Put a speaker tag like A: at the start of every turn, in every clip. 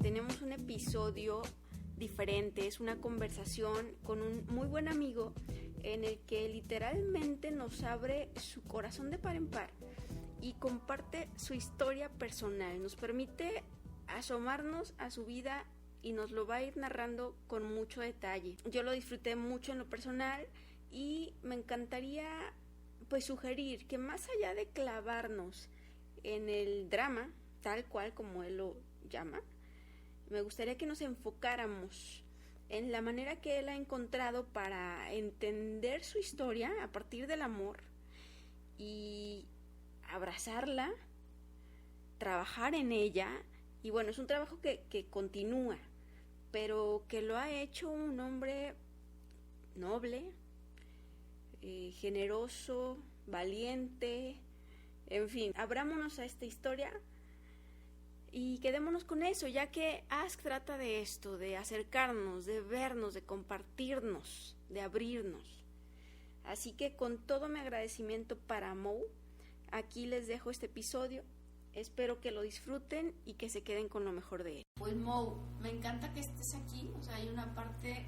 A: tenemos un episodio diferente, es una conversación con un muy buen amigo en el que literalmente nos abre su corazón de par en par y comparte su historia personal, nos permite asomarnos a su vida y nos lo va a ir narrando con mucho detalle. Yo lo disfruté mucho en lo personal y me encantaría pues sugerir que más allá de clavarnos en el drama, tal cual como él lo llama, me gustaría que nos enfocáramos en la manera que él ha encontrado para entender su historia a partir del amor y abrazarla, trabajar en ella. Y bueno, es un trabajo que continúa, pero que lo ha hecho un hombre noble, generoso, valiente, en fin, abrámonos a esta historia y quedémonos con eso, ya que Ask trata de esto, de acercarnos, de vernos, de compartirnos, de abrirnos. Así que con todo mi agradecimiento para Mo, aquí les dejo este episodio. Espero que lo disfruten y que se queden con lo mejor de él.
B: Pues Mo, me encanta que estés aquí, o sea, hay una parte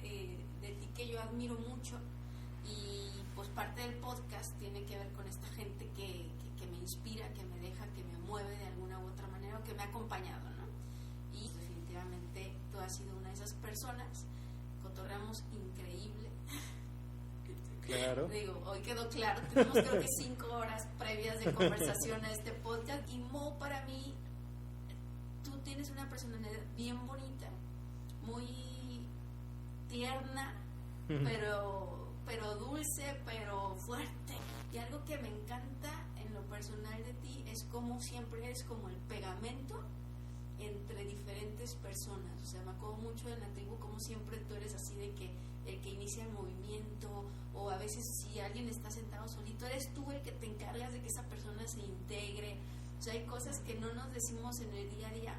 B: de ti que yo admiro mucho y pues parte del podcast tiene que ver con esta gente que me inspira, que me deja, que me mueve de alguna u otra manera o que me ha acompañado, ¿no? Y definitivamente tú has sido una de esas personas, cotorreamos increíble.
C: Claro.
B: Digo, hoy quedó claro, tenemos creo que 5 horas previas de conversación a este podcast y Mo, para mí, tú tienes una personalidad bien bonita, muy tierna, pero dulce, pero fuerte. Y algo que me encanta en lo personal de ti es como siempre eres como el pegamento entre diferentes personas. O sea, me acuerdo mucho en la tribu como siempre tú eres así de que el que inicia el movimiento, o a veces si alguien está sentado solito, eres tú el que te encargas de que esa persona se integre. O sea, hay cosas que no nos decimos en el día a día,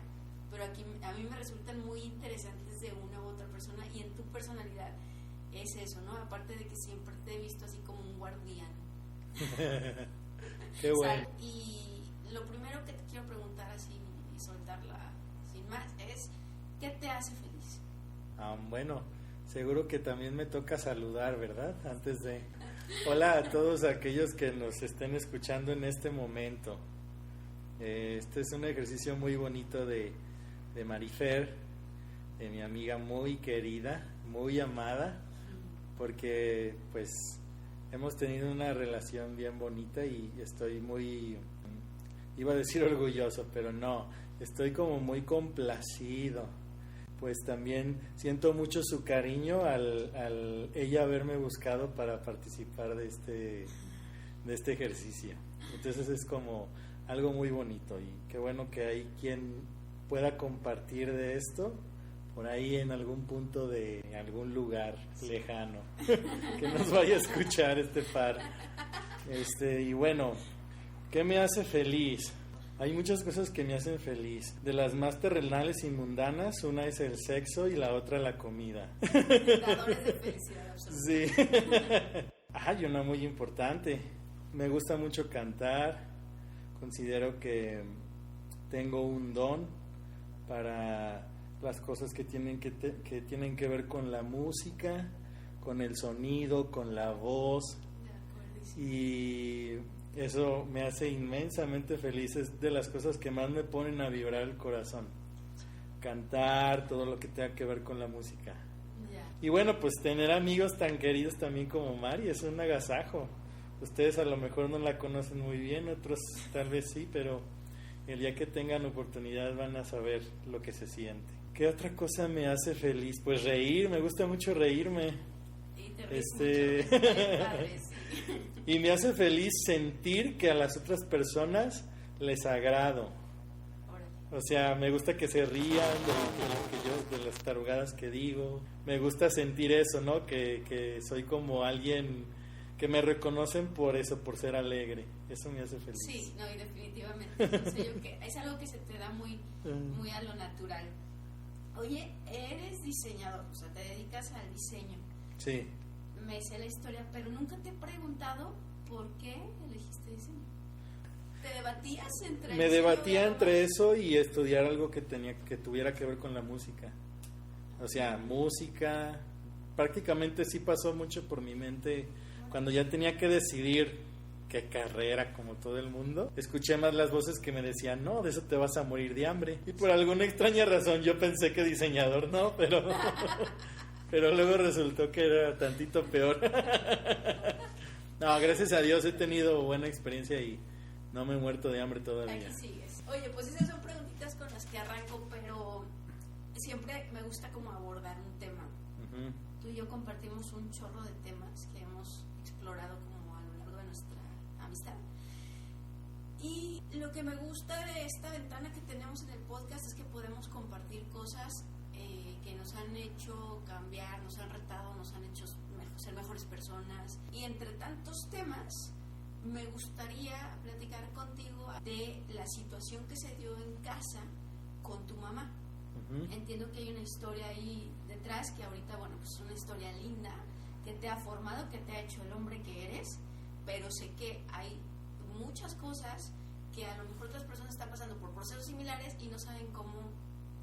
B: pero aquí a mí me resultan muy interesantes de una u otra persona, y en tu personalidad es eso, ¿no? Aparte de que siempre te he visto así como un guardián.
C: Qué bueno.
B: Y lo primero que te quiero preguntar así y soltarla sin más es, ¿qué te hace feliz?
C: Bueno, seguro que también me toca saludar, ¿verdad? Antes de... Hola a todos aquellos que nos estén escuchando en este momento. Este es un ejercicio muy bonito de Marifer, de mi amiga muy querida, muy amada, porque pues hemos tenido una relación bien bonita y estoy muy, iba a decir orgulloso, pero no, estoy como muy complacido. Pues también siento mucho su cariño al ella haberme buscado para participar de este ejercicio. Entonces es como algo muy bonito, y qué bueno que hay quien pueda compartir de esto por ahí en algún punto de algún lugar lejano que nos vaya a escuchar este par. Y bueno, ¿qué me hace feliz? Hay muchas cosas que me hacen feliz. De las más terrenales y mundanas, una es el sexo y la otra la comida.
B: Dadores de felicidad.
C: Sí. Hay una muy importante. Me gusta mucho cantar. Considero que tengo un don para las cosas que tienen que ver con la música, con el sonido, con la voz. Y eso me hace inmensamente feliz. Es de las cosas que más me ponen a vibrar el corazón. Cantar, todo lo que tenga que ver con la música. Y bueno, pues tener amigos tan queridos también como Mari es un agasajo. Ustedes a lo mejor no la conocen muy bien, otros tal vez sí, pero el día que tengan oportunidad van a saber lo que se siente. ¿Qué otra cosa me hace feliz? Pues reír, me gusta mucho reírme.
B: Y te ríes mucho. Padre, sí.
C: Y me hace feliz sentir que a las otras personas les agrado. O sea, me gusta que se rían de las tarugadas que digo. Me gusta sentir eso, ¿no? Que soy como alguien que me reconocen por eso, por ser alegre. Eso me hace feliz.
B: Sí, no, y definitivamente. Entonces, es algo que se te da muy a lo natural. Oye, eres diseñador, o sea, te dedicas al diseño.
C: Sí.
B: Me sé la historia, pero nunca te he preguntado por qué elegiste diseño. ¿Te debatías entre
C: Me debatía entre eso y estudiar algo que tuviera que ver con la música. O sea, música, prácticamente sí pasó mucho por mi mente cuando ya tenía que decidir qué carrera, como todo el mundo. Escuché más las voces que me decían, no, de eso te vas a morir de hambre. Y por alguna extraña razón yo pensé que diseñador no, pero luego resultó que era tantito peor. No, gracias a Dios he tenido buena experiencia y no me he muerto de hambre todavía.
B: Aquí sigues. Oye, pues esas son preguntitas con las que arranco, pero siempre me gusta como abordar un tema.
C: Uh-huh.
B: Tú y yo compartimos un chorro de temas que hemos explorado como a lo largo de nuestra amistad. Y lo que me gusta de esta ventana que tenemos en el podcast es que podemos compartir cosas que nos han hecho cambiar, nos han retado, nos han hecho ser mejores personas. Y entre tantos temas, me gustaría platicar contigo de la situación que se dio en casa con tu mamá.
C: Uh-huh.
B: Entiendo que hay una historia ahí detrás que ahorita, bueno, pues es una historia linda que te ha formado, que te ha hecho el hombre que eres, pero sé que hay muchas cosas que a lo mejor otras personas están pasando por procesos similares y no saben cómo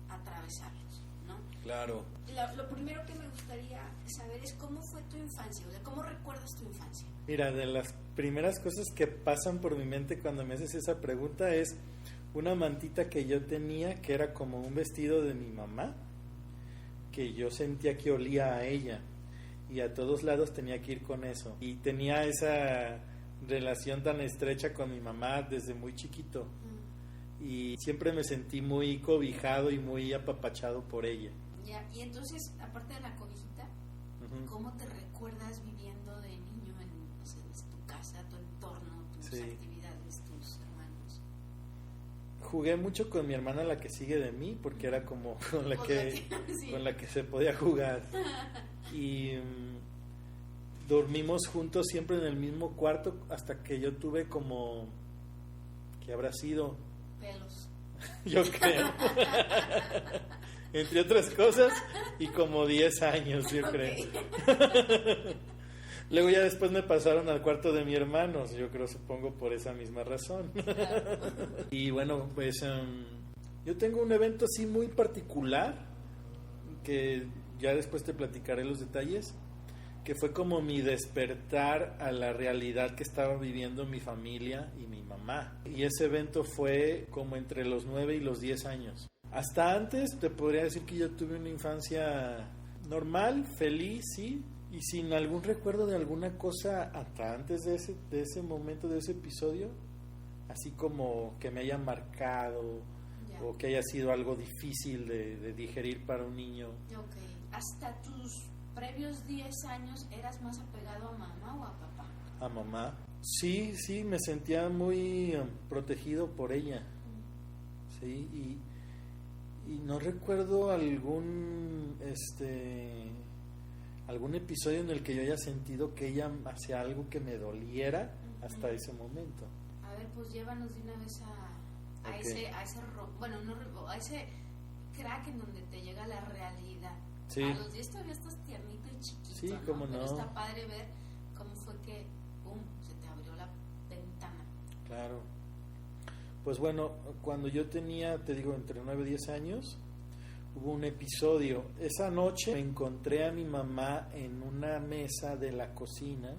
B: atravesarlos, ¿no?
C: Claro.
B: Lo primero que me gustaría saber es cómo fue tu infancia, o sea, ¿cómo recuerdas tu infancia?
C: Mira, de las primeras cosas que pasan por mi mente cuando me haces esa pregunta es una mantita que yo tenía que era como un vestido de mi mamá, que yo sentía que olía a ella y a todos lados tenía que ir con eso. Y tenía esa relación tan estrecha con mi mamá desde muy chiquito. Y siempre me sentí muy cobijado y muy apapachado por ella.
B: Ya, y entonces, aparte de la cobijita,
C: Uh-huh.
B: ¿cómo te recuerdas viviendo de niño en, no sé, tu casa, tu entorno, tus
C: Sí.
B: actividades, tus hermanos?
C: Jugué mucho con mi hermana, la que sigue de mí, porque era como con la
B: Sí.
C: con la que se podía jugar. Y dormimos juntos siempre en el mismo cuarto hasta que yo tuve como, ¿qué habrá sido?
B: Pelos.
C: Yo creo. Entre otras cosas, y como 10 años, yo creo. Luego ya después me pasaron al cuarto de mi hermano, yo creo, supongo por esa misma razón.
B: Claro.
C: Y bueno, pues yo tengo un evento así muy particular, que ya después te platicaré los detalles, que fue como mi despertar a la realidad que estaba viviendo mi familia y mi mamá. Y ese evento fue como entre los 9 y los 10 años. Hasta antes te podría decir que yo tuve una infancia normal, feliz, sí, y sin algún recuerdo de alguna cosa hasta antes de ese momento, de ese episodio, así como que me haya marcado
B: Ya.
C: o que haya sido algo difícil de digerir para un niño.
B: Ok. ¿Hasta tus previos 10 años eras más apegado a mamá o a papá?
C: A mamá. Sí, me sentía muy protegido por ella. Sí, y no recuerdo algún episodio en el que yo haya sentido que ella hacía algo que me doliera hasta ese momento.
B: A ver, pues llévanos de una vez a
C: Ok.
B: ese crack en donde te llega la realidad.
C: Sí.
B: A los 10 todavía estás tiernito y chiquito,
C: Sí,
B: ¿no?
C: cómo
B: Pero
C: no.
B: está padre ver cómo fue que, pum, se te abrió la ventana.
C: Claro. Pues bueno, cuando yo tenía, te digo, entre 9 y 10 años, hubo un episodio. Esa noche me encontré a mi mamá en una mesa de la cocina.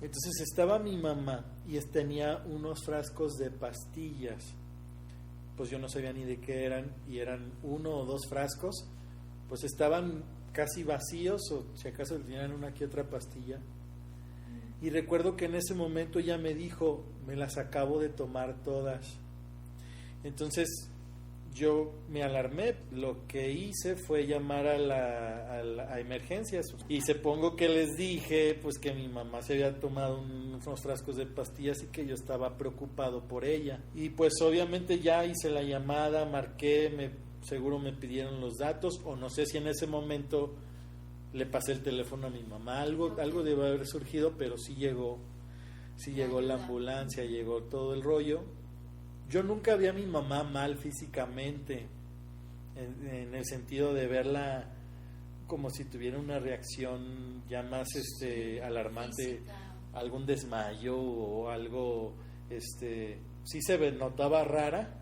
C: Entonces estaba mi mamá y tenía unos frascos de pastillas. Pues yo no sabía ni de qué eran, y eran 1 o 2 frascos. Pues estaban casi vacíos, o si acaso tenían una que otra pastilla. Y recuerdo que en ese momento ella me dijo, me las acabo de tomar todas. Entonces yo me alarmé, lo que hice fue llamar a emergencias y supongo que les dije pues que mi mamá se había tomado unos frascos de pastillas y que yo estaba preocupado por ella. Y pues obviamente ya hice la llamada, marqué, seguro me pidieron los datos, o no sé si en ese momento le pasé el teléfono a mi mamá, algo debe haber surgido, pero sí llegó la ambulancia, llegó todo el rollo. Yo nunca vi a mi mamá mal físicamente, en el sentido de verla como si tuviera una reacción ya más alarmante,
B: Física.
C: algún desmayo o algo sí se notaba rara,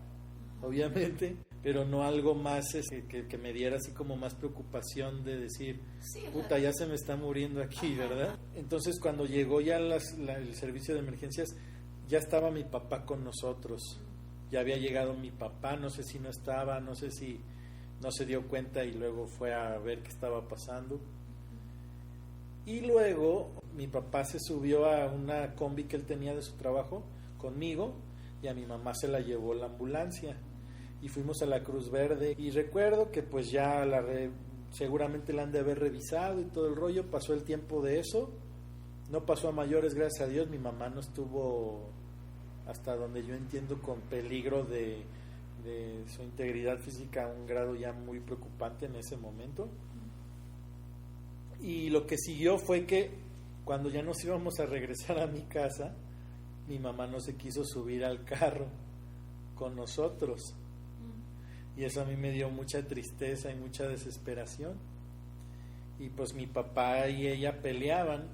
C: obviamente, pero no algo más que me diera así como más preocupación de decir,
B: Sí,
C: puta, ya se me está muriendo aquí, ¿verdad? Entonces cuando llegó ya el servicio de emergencias, ya estaba mi papá con nosotros, ya había llegado mi papá, no sé si no estaba, no sé si no se dio cuenta y luego fue a ver qué estaba pasando. Y luego mi papá se subió a una combi que él tenía de su trabajo conmigo y a mi mamá se la llevó la ambulancia y fuimos a la Cruz Verde y recuerdo que pues ya seguramente la han de haber revisado y todo el rollo. Pasó el tiempo de eso, no pasó a mayores, gracias a Dios. Mi mamá no estuvo, hasta donde yo entiendo, con peligro de su integridad física a un grado ya muy preocupante en ese momento. Y lo que siguió fue que cuando ya nos íbamos a regresar a mi casa, mi mamá no se quiso subir al carro con nosotros. Y eso a mí me dio mucha tristeza y mucha desesperación. Y pues mi papá y ella peleaban.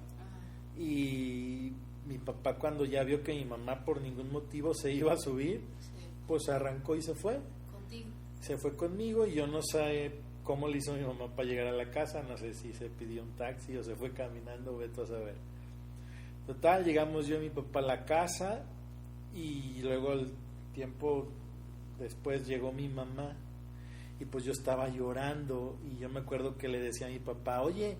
C: Y mi papá, cuando ya vio que mi mamá por ningún motivo se iba a subir, pues arrancó y se fue.
B: Contigo.
C: Se fue conmigo y yo no sé cómo le hizo mi mamá para llegar a la casa, no sé si se pidió un taxi o se fue caminando, vete a saber. Total, llegamos yo y mi papá a la casa y luego el tiempo después llegó mi mamá y pues yo estaba llorando y yo me acuerdo que le decía a mi papá, oye,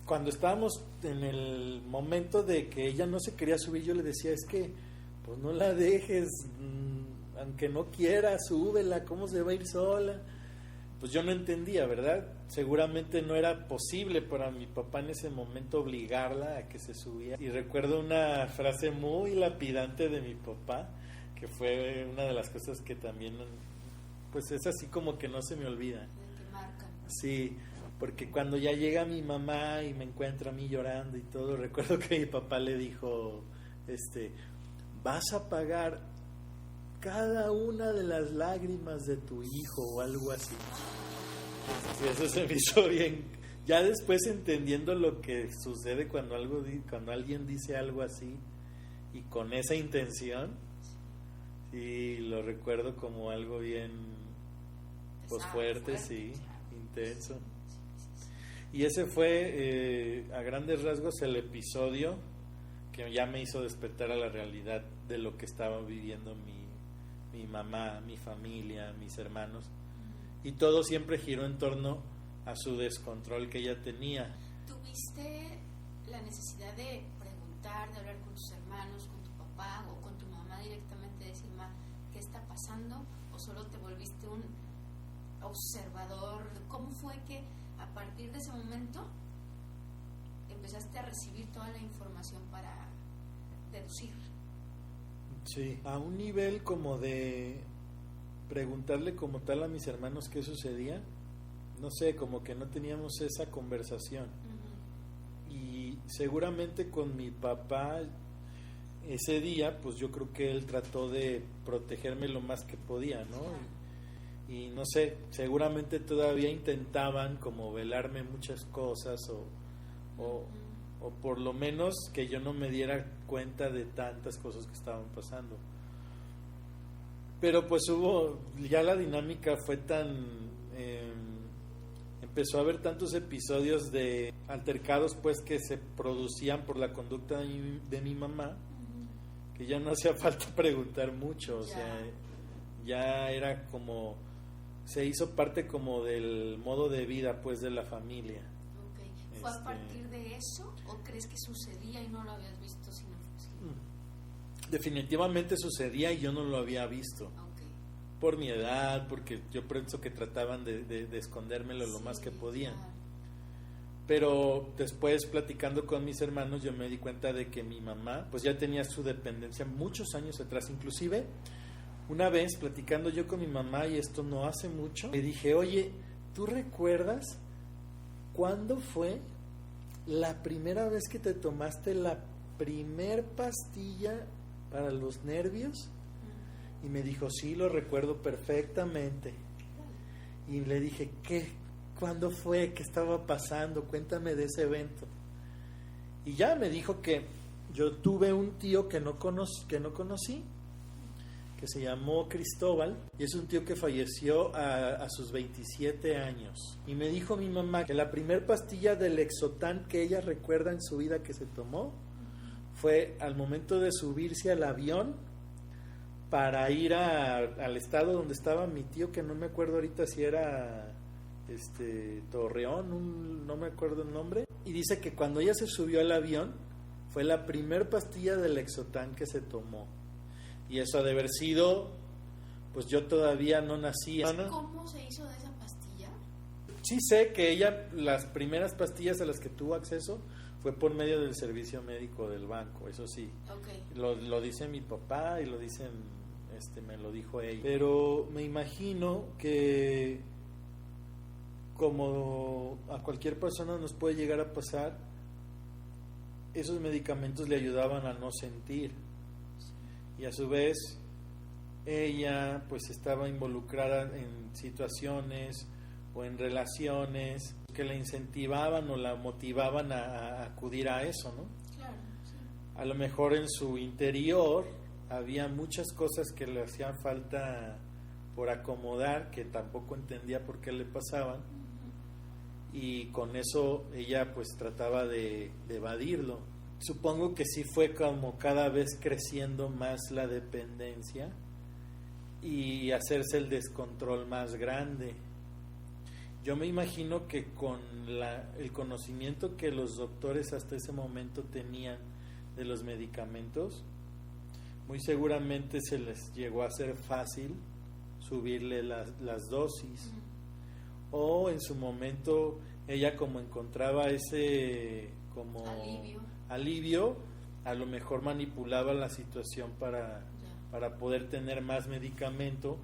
C: cuando estábamos en el momento de que ella no se quería subir, yo le decía, es que pues no la dejes, aunque no quiera, súbela, ¿cómo se va a ir sola? Pues yo no entendía, ¿verdad? Seguramente no era posible para mi papá en ese momento obligarla a que se subiera. Y recuerdo una frase muy lapidante de mi papá, que fue una de las cosas que también, pues es así como que no se me olvida.
B: Que marcan.
C: Sí, porque cuando ya llega mi mamá y me encuentra a mí llorando y todo, recuerdo que mi papá le dijo, vas a pagar cada una de las lágrimas de tu hijo o algo así. Y eso se me hizo bien. Ya después entendiendo lo que sucede cuando alguien dice algo así y con esa intención, sí, lo recuerdo como algo bien pues fuerte, sí, intenso. Y ese fue a grandes rasgos el episodio que ya me hizo despertar a la realidad de lo que estaba viviendo mi mamá, mi familia, mis hermanos, y todo siempre giró en torno a su descontrol que ella tenía.
B: ¿Tuviste la necesidad de preguntar, de hablar con tus hermanos, con tu papá o con tu mamá directamente, decir, ma, ¿qué está pasando? ¿O solo te volviste un observador? ¿Cómo fue que a partir de ese momento empezaste a recibir toda la información para deducir?
C: Sí, a un nivel como de preguntarle como tal a mis hermanos qué sucedía, no sé, como que no teníamos esa conversación. Y seguramente con mi papá ese día, pues yo creo que él trató de protegerme lo más que podía, ¿no? Y no sé, seguramente todavía intentaban como velarme muchas cosas o por lo menos que yo no me diera cuenta de tantas cosas que estaban pasando. Pero pues ya la dinámica fue empezó a haber tantos episodios de altercados pues que se producían por la conducta de mi mamá, que ya no hacía falta preguntar mucho, o sea, ya era como, se hizo parte como del modo de vida pues de la familia.
B: ¿Fue a partir de eso o crees que sucedía y no lo habías visto?
C: Definitivamente sucedía y yo no lo había visto. Por mi edad, porque yo pienso que trataban de escondérmelo lo más que podían. Claro. Pero después, platicando con mis hermanos, yo me di cuenta de que mi mamá pues ya tenía su dependencia muchos años atrás. Inclusive, una vez platicando yo con mi mamá, y esto no hace mucho, le dije, oye, ¿tú recuerdas cuándo fue la primera vez que te tomaste la primer pastilla para los nervios? Y me dijo, sí, lo recuerdo perfectamente. Y le dije, ¿cuándo fue? ¿Qué estaba pasando? Cuéntame de ese evento. Y ya me dijo que yo tuve un tío que no conocí, que se llamó Cristóbal, y es un tío que falleció a sus 27 años. Y me dijo mi mamá que la primer pastilla del Lexotan que ella recuerda en su vida que se tomó fue al momento de subirse al avión para ir al estado donde estaba mi tío, que no me acuerdo ahorita si era Torreón, no me acuerdo el nombre. Y dice que cuando ella se subió al avión fue la primer pastilla del Lexotan que se tomó. Y eso ha de haber sido, pues yo todavía no nací.
B: ¿Cómo se hizo de esa pastilla?
C: Sí sé que ella, las primeras pastillas a las que tuvo acceso fue por medio del servicio médico del banco, eso sí.
B: Okay.
C: Lo dice mi papá y me lo dijo ella. Pero me imagino que como a cualquier persona nos puede llegar a pasar, esos medicamentos le ayudaban a no sentir. Y a su vez ella pues estaba involucrada en situaciones o en relaciones que la incentivaban o la motivaban a acudir a eso, ¿no?
B: Claro, sí.
C: A lo mejor en su interior había muchas cosas que le hacían falta por acomodar, que tampoco entendía por qué le pasaban, y con eso ella pues trataba de evadirlo. Supongo que sí fue como cada vez creciendo más la dependencia y hacerse el descontrol más grande. Yo me imagino que con el conocimiento que los doctores hasta ese momento tenían de los medicamentos, muy seguramente se les llegó a hacer fácil subirle las dosis. O en su momento ella como encontraba ese como alivio, a lo mejor manipulaba la situación para poder tener más medicamento.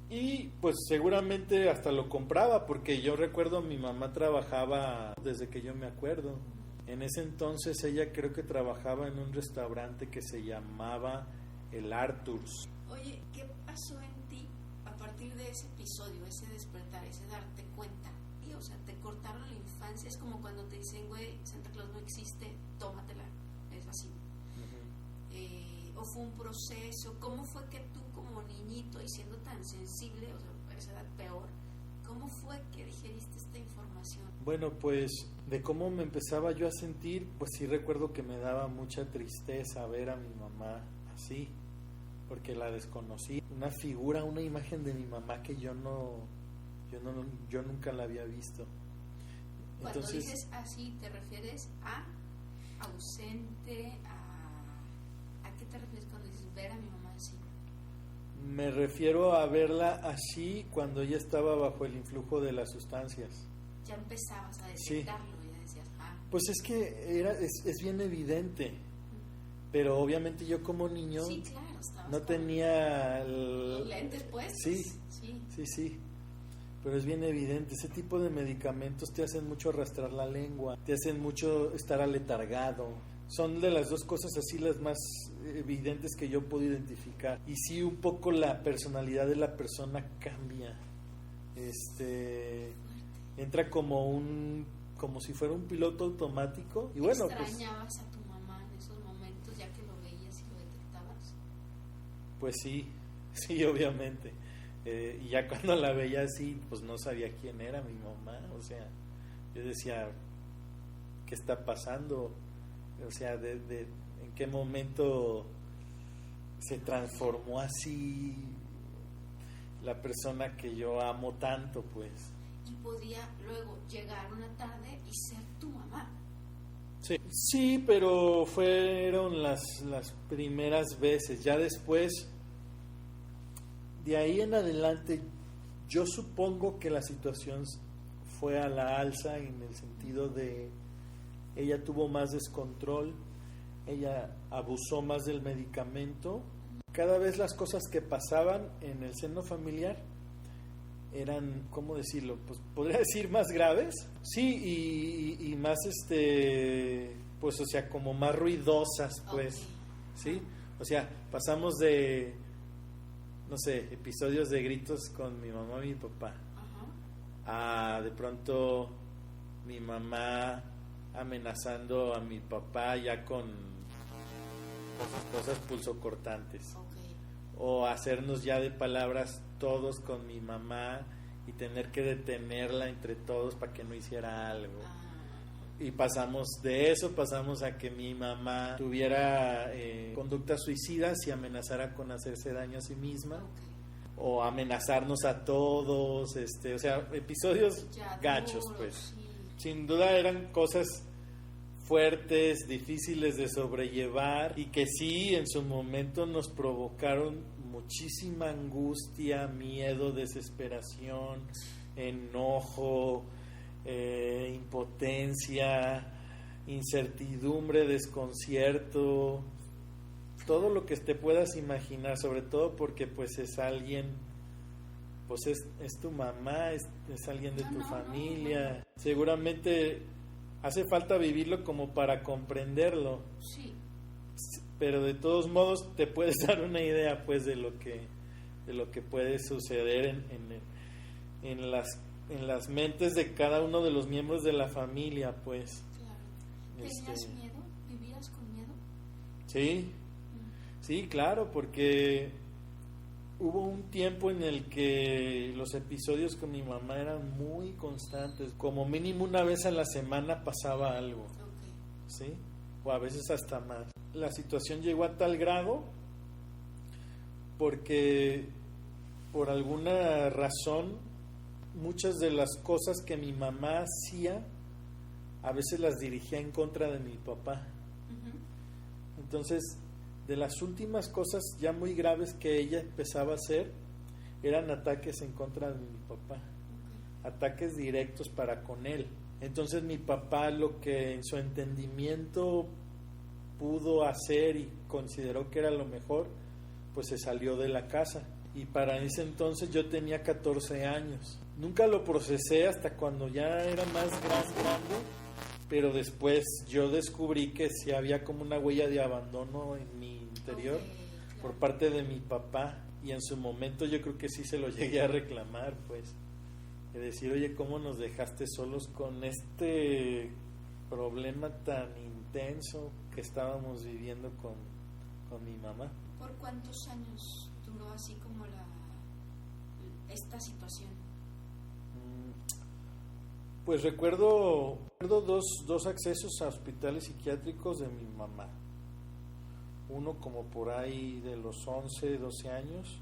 C: Y pues seguramente hasta lo compraba, porque yo recuerdo mi mamá trabajaba desde que yo me acuerdo. En ese entonces ella creo que trabajaba en un restaurante que se llamaba el Arthur's.
B: Oye, ¿qué pasó en ti a partir de ese episodio, ese despertar, ese darte cuenta? Y, o sea, te cortaron la infancia, es como cuando te dicen, güey, Santa Claus no existe, tómatela, es así. ¿O fue un proceso? ¿Cómo fue que tú como niñito y siendo tan sensible, o sea, a esa edad peor, cómo fue que digeriste esta información?
C: Bueno, pues de cómo me empezaba yo a sentir, pues sí recuerdo que me daba mucha tristeza ver a mi mamá así, porque la desconocí. Una figura, una imagen de mi mamá que yo nunca la había visto.
B: Cuando
C: Entonces,
B: dices así, ¿te refieres a ausente, ¿a qué te refieres cuando dices ver a mi mamá así?
C: me refiero a verla así cuando ella estaba bajo el influjo de las sustancias.
B: Ya empezabas a detectarlo,
C: Sí.
B: ya decías,
C: Pues es que es bien evidente, pero obviamente yo como niño
B: sí, claro, estabas
C: no
B: con
C: tenía
B: los lentes puestos.
C: Sí, pero es bien evidente. Ese tipo de medicamentos te hacen mucho arrastrar la lengua, te hacen mucho estar aletargado. Son de las dos cosas así las más evidentes que yo puedo identificar. Y sí, un poco la personalidad de la persona cambia. Entra como si fuera un piloto automático. Y bueno,
B: ¿extrañabas a tu mamá en esos momentos ya que lo veías y lo detectabas?
C: Pues sí, obviamente. Y ya cuando la veía así, pues no sabía quién era mi mamá. O sea, yo decía, ¿qué está pasando? O sea, ¿en qué momento se transformó así la persona que yo amo tanto, pues?
B: Y podía luego llegar una tarde y ser tu mamá.
C: Sí, pero fueron las primeras veces. Ya después, de ahí en adelante, yo supongo que la situación fue a la alza en el sentido de ella tuvo más descontrol, ella abusó más del medicamento. Cada vez las cosas que pasaban en el seno familiar eran, ¿cómo decirlo? Pues podría decir más graves, sí, y más pues o sea, como más ruidosas, pues,
B: Okay.
C: ¿sí? O sea, pasamos de, no sé, episodios de gritos con mi mamá y mi papá,
B: Ajá.
C: a de pronto mi mamá amenazando a mi papá ya con cosas pulsocortantes.
B: Okay.
C: O hacernos ya de palabras todos con mi mamá y tener que detenerla entre todos para que no hiciera algo. Y pasamos a que mi mamá tuviera conductas suicidas y amenazara con hacerse daño a sí misma.
B: Okay.
C: O amenazarnos a todos, o sea, episodios
B: Ya
C: gachos,
B: duros,
C: pues.
B: sí.
C: Sin duda eran cosas fuertes, difíciles de sobrellevar y que sí, en su momento nos provocaron muchísima angustia, miedo, desesperación, enojo, impotencia, incertidumbre, desconcierto, todo lo que te puedas imaginar, sobre todo porque pues es alguien, pues es tu mamá, es alguien de tu familia. Seguramente hace falta vivirlo como para comprenderlo.
B: Sí.
C: Pero de todos modos te puedes dar una idea pues de lo que puede suceder en las mentes de cada uno de los miembros de la familia, pues.
B: Claro. ¿Tenías miedo? ¿Vivías con miedo?
C: Sí. Sí, claro, porque hubo un tiempo en el que los episodios con mi mamá eran muy constantes, como mínimo una vez a la semana pasaba algo.
B: Okay.
C: ¿Sí? O a veces hasta más. La situación llegó a tal grado porque por alguna razón muchas de las cosas que mi mamá hacía a veces las dirigía en contra de mi papá.
B: Uh-huh.
C: Entonces, de las últimas cosas ya muy graves que ella empezaba a hacer eran ataques en contra de mi papá.
B: Okay.
C: Ataques directos para con él. Entonces mi papá, lo que en su entendimiento pudo hacer y consideró que era lo mejor, pues se salió de la casa. Y para ese entonces yo tenía 14 años. Nunca lo procesé hasta cuando ya era más grande, pero después yo descubrí que sí había como una huella de abandono en mi interior.
B: Okay, claro.
C: Por parte de mi papá, y en su momento yo creo que sí se lo llegué a reclamar, pues. De decir, oye, ¿cómo nos dejaste solos con este problema tan intenso que estábamos viviendo con mi mamá?
B: ¿Por cuántos años duró así como esta situación?
C: Pues recuerdo dos accesos a hospitales psiquiátricos de mi mamá. Uno como por ahí de los 11, 12 años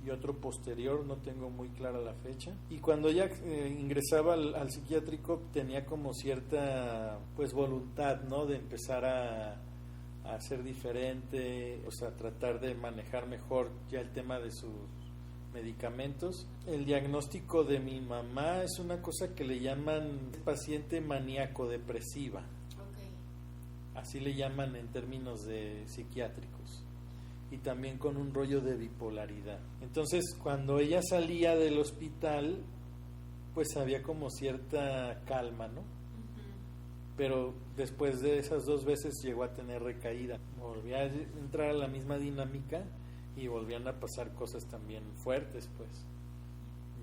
C: y otro posterior, no tengo muy clara la fecha. Y cuando ella ingresaba al psiquiátrico tenía como cierta pues voluntad, ¿no? De empezar a ser diferente, o sea, tratar de manejar mejor ya el tema de sus medicamentos. El diagnóstico de mi mamá es una cosa que le llaman paciente maníaco depresiva.
B: Okay.
C: Así le llaman en términos de psiquiátricos. Y también con un rollo de bipolaridad. Entonces, cuando ella salía del hospital, pues había como cierta calma, ¿no?
B: Uh-huh.
C: Pero después de esas 2 veces llegó a tener recaída. Volvía a entrar a la misma dinámica y volvían a pasar cosas también fuertes, pues,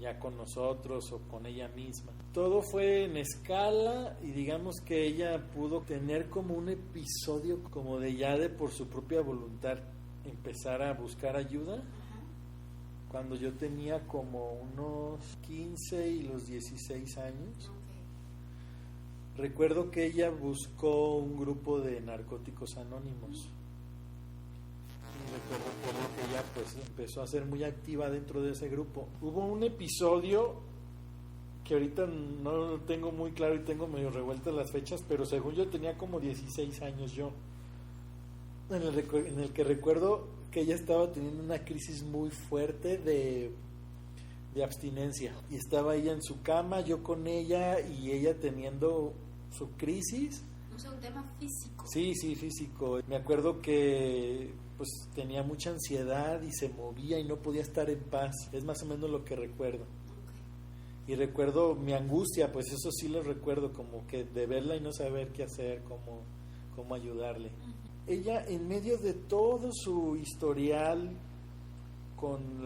C: ya con nosotros o con ella misma. Todo fue en escala y digamos que ella pudo tener como un episodio como de ya de por su propia voluntad empezar a buscar ayuda.
B: Uh-huh.
C: Cuando yo tenía como unos 15 y los 16 años.
B: Okay.
C: Recuerdo que ella buscó un grupo de narcóticos anónimos. Y recuerdo por lo que ella pues empezó a ser muy activa dentro de ese grupo. Hubo un episodio que ahorita no lo tengo muy claro y tengo medio revueltas las fechas, pero según yo tenía como 16 años yo, en el que recuerdo que ella estaba teniendo una crisis muy fuerte de abstinencia. Y estaba ella en su cama, yo con ella y ella teniendo su crisis.
B: O sea, un tema físico.
C: Sí, físico. Me acuerdo que pues tenía mucha ansiedad y se movía y no podía estar en paz. Es más o menos lo que recuerdo.
B: Okay.
C: Y recuerdo mi angustia, pues eso sí lo recuerdo, como que de verla y no saber qué hacer, cómo ayudarle.
B: Uh-huh.
C: Ella, en medio de todo su historial con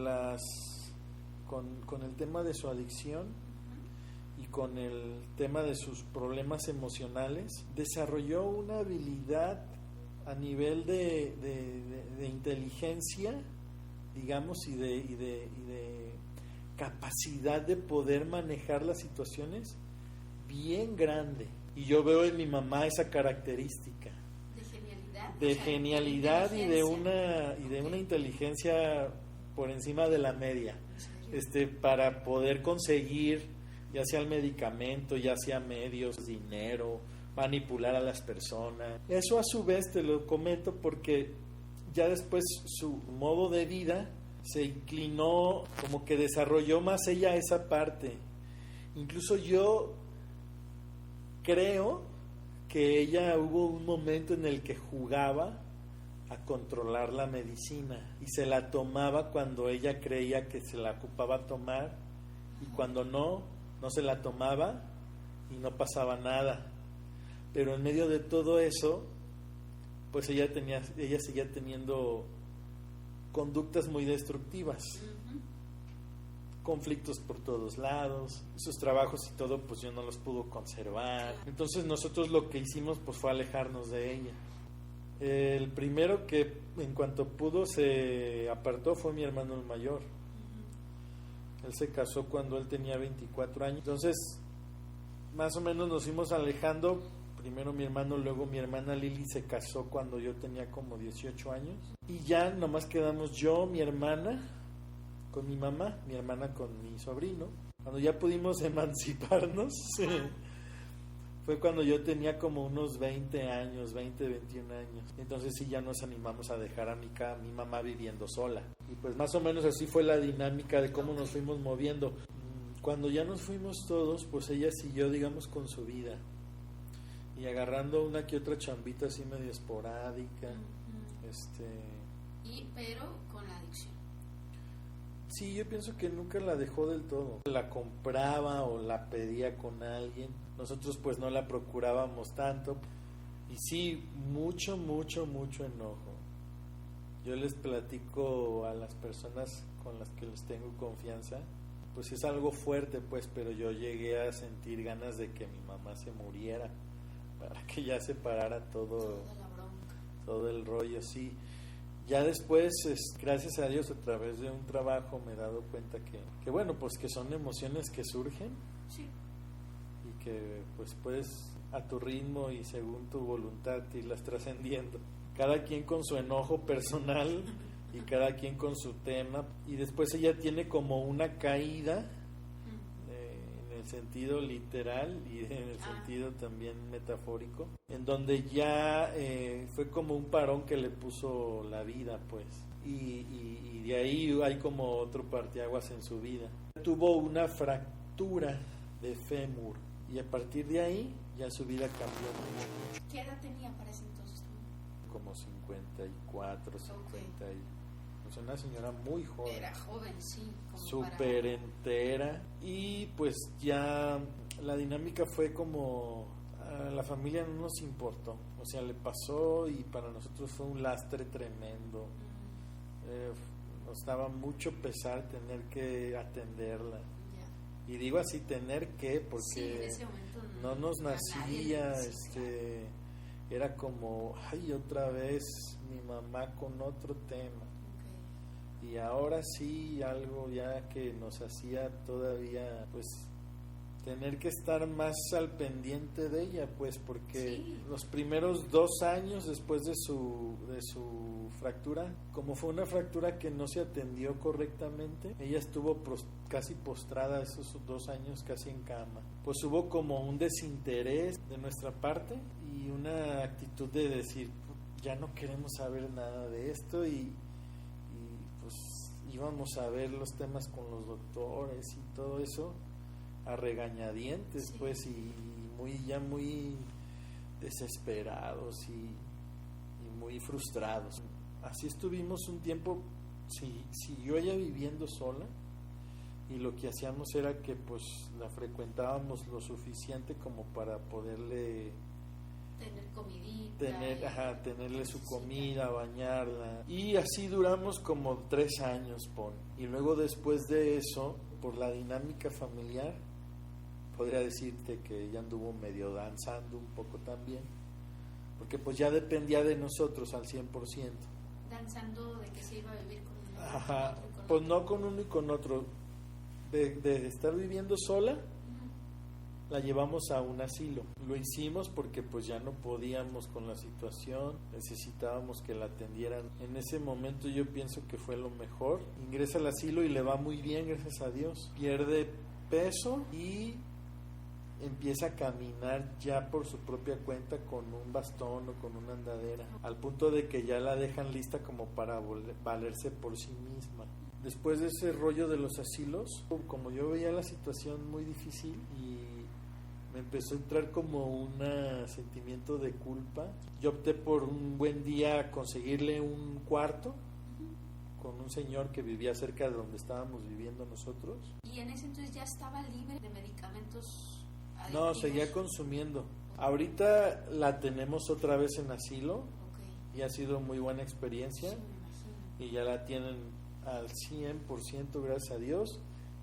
C: el tema de su adicción,
B: Uh-huh.
C: y con el tema de sus problemas emocionales, desarrolló una habilidad a nivel de inteligencia, digamos, y de capacidad de poder manejar las situaciones bien grande. Y yo veo en mi mamá esa característica de genialidad y de una inteligencia por encima de la media, para poder conseguir ya sea el medicamento, ya sea medios, dinero, manipular a las personas. Eso a su vez te lo comento porque ya después su modo de vida se inclinó, como que desarrolló más ella esa parte. Incluso yo creo que ella hubo un momento en el que jugaba a controlar la medicina y se la tomaba cuando ella creía que se la ocupaba tomar, y cuando no se la tomaba y no pasaba nada. Pero en medio de todo eso, pues ella seguía teniendo conductas muy destructivas, conflictos por todos lados, sus trabajos y todo, pues yo no los pudo conservar. Entonces nosotros lo que hicimos pues fue alejarnos de ella. El primero que en cuanto pudo se apartó fue mi hermano el mayor. Él se casó cuando él tenía 24 años. Entonces, más o menos nos fuimos alejando. Primero mi hermano, luego mi hermana Lili se casó cuando yo tenía como 18 años. Y ya nomás quedamos yo, mi hermana, con mi mamá, mi hermana con mi sobrino. Cuando ya pudimos emanciparnos, fue cuando yo tenía como unos 20, 21 años. Entonces sí, ya nos animamos a dejar a mi mamá viviendo sola. Y pues más o menos así fue la dinámica de cómo nos fuimos moviendo. Cuando ya nos fuimos todos, pues ella siguió, digamos, con su vida. Y agarrando una que otra chambita así medio esporádica.
B: Pero con la adicción.
C: Sí, yo pienso que nunca la dejó del todo. La compraba o la pedía con alguien. Nosotros pues no la procurábamos tanto. Y sí, mucho enojo. Yo les platico a las personas con las que les tengo confianza. Pues es algo fuerte, pues, pero yo llegué a sentir ganas de que mi mamá se muriera para que ya se parara todo el rollo, sí. Ya después, gracias a Dios, a través de un trabajo me he dado cuenta que bueno, pues que son emociones que surgen,
B: sí,
C: y que pues puedes a tu ritmo y según tu voluntad irlas trascendiendo. Cada quien con su enojo personal y cada quien con su tema. Y después ella tiene como una caída, en el sentido literal y en el sentido también metafórico, en donde ya fue como un parón que le puso la vida, pues, y de ahí hay como otro parteaguas en su vida. Tuvo una fractura de fémur y a partir de ahí ya su vida cambió mucho.
B: ¿Qué edad tenía para ese entonces?
C: Como 54, 50 o sea, una señora muy joven.
B: Era joven, sí.
C: Súper entera. Y pues ya la dinámica fue como a la familia no nos importó. O sea, le pasó y para nosotros fue un lastre tremendo. Nos daba mucho pesar tener que atenderla. Y digo así, tener que, porque
B: sí,
C: no nos nacía, era como, ay, otra vez mi mamá con otro tema. Y ahora sí, algo ya que nos hacía todavía, pues, tener que estar más al pendiente de ella, pues, porque los primeros 2 años después de su fractura, como fue una fractura que no se atendió correctamente, ella estuvo casi postrada esos 2 años, casi en cama. Pues hubo como un desinterés de nuestra parte y una actitud de decir, ya no queremos saber nada de esto, y pues íbamos a ver los temas con los doctores y todo eso a regañadientes, pues, y muy desesperados y muy frustrados. Así estuvimos un tiempo. Siguió ella viviendo sola, y lo que hacíamos era que pues la frecuentábamos lo suficiente como para poderle
B: tener comidita,
C: tenerle su comida, bañarla, y así duramos como 3 años, y luego después de eso, por la dinámica familiar, podría decirte que ella anduvo medio danzando un poco también, porque pues ya dependía de nosotros al 100%.
B: Danzando de que se iba a vivir con uno,
C: Ajá,
B: con otro,
C: pues no con uno y con otro, de estar viviendo sola, la llevamos a un asilo. Lo hicimos porque pues ya no podíamos con la situación, necesitábamos que la atendieran. En ese momento yo pienso que fue lo mejor. Ingresa al asilo y le va muy bien, gracias a Dios. Pierde peso y empieza a caminar ya por su propia cuenta con un bastón o con una andadera, al punto de que ya la dejan lista como para valerse por sí misma. Después de ese rollo de los asilos, como yo veía la situación muy difícil y me empezó a entrar como un sentimiento de culpa, yo opté por un buen día conseguirle un cuarto con un señor que vivía cerca de donde estábamos viviendo nosotros.
B: ¿Y en ese entonces ya estaba libre de medicamentos adictivos?
C: No, seguía consumiendo. Ahorita la tenemos otra vez en asilo.
B: Okay.
C: Y ha sido muy buena experiencia.
B: Sí, me imagino.
C: Y ya la tienen al 100%, gracias a Dios,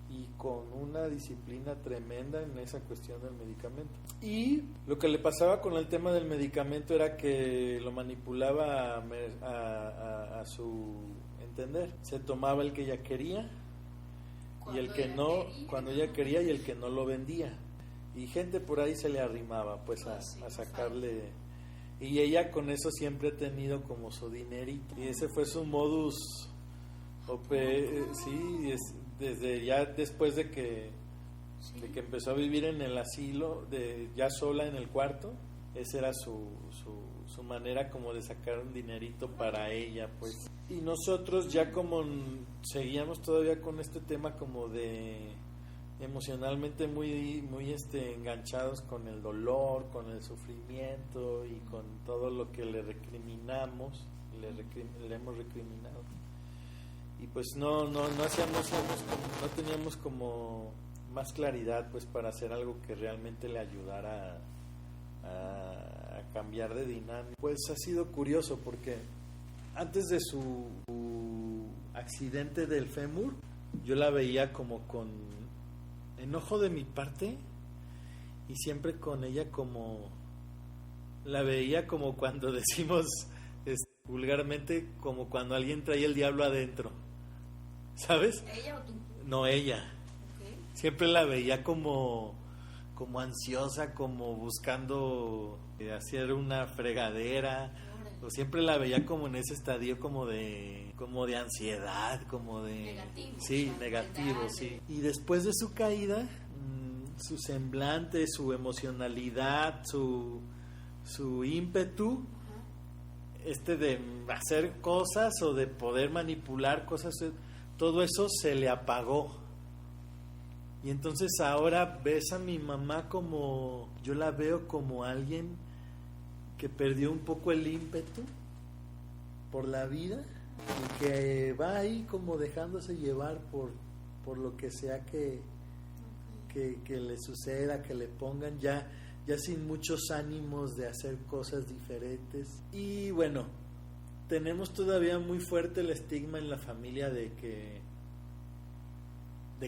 C: y con una disciplina tremenda en esa cuestión del medicamento. Y lo que le pasaba con el tema del medicamento era que lo manipulaba a su entender. Se tomaba el que ella quería y el que no, cuando ella quería, y el que no lo vendía. Y gente por ahí se le arrimaba pues a sacarle. Y ella con eso siempre ha tenido como su dinerito. Y ese fue su modus sí, desde ya después de que empezó a vivir en el asilo, ya sola en el cuarto, esa era su manera como de sacar un dinerito para ella, pues. Y nosotros ya como seguíamos todavía con este tema como de emocionalmente muy enganchados con el dolor, con el sufrimiento y con todo lo que le recriminamos, le hemos recriminado. Y pues no teníamos como más claridad pues para hacer algo que realmente le ayudara a cambiar de dinámica. Pues ha sido curioso porque antes de su accidente del fémur, yo la veía como con enojo de mi parte, y siempre con ella como la veía como cuando decimos vulgarmente, como cuando alguien trae el diablo adentro, ¿sabes?
B: ¿Ella o tú?
C: No, ella.
B: Okay.
C: Siempre la veía como ansiosa, como buscando hacer una fregadera. O siempre la veía como en ese estadio como de ansiedad, como de
B: negativo.
C: Sí, negativo, sí. Y después de su caída, su semblante, su emocionalidad, su ímpetu, de hacer cosas o de poder manipular cosas, todo eso se le apagó. Y entonces ahora ves a mi mamá como, yo la veo como alguien que perdió un poco el ímpetu por la vida y que va ahí como dejándose llevar por lo que sea que le suceda, que le pongan, ya sin muchos ánimos de hacer cosas diferentes. Y bueno, tenemos todavía muy fuerte el estigma en la familia de que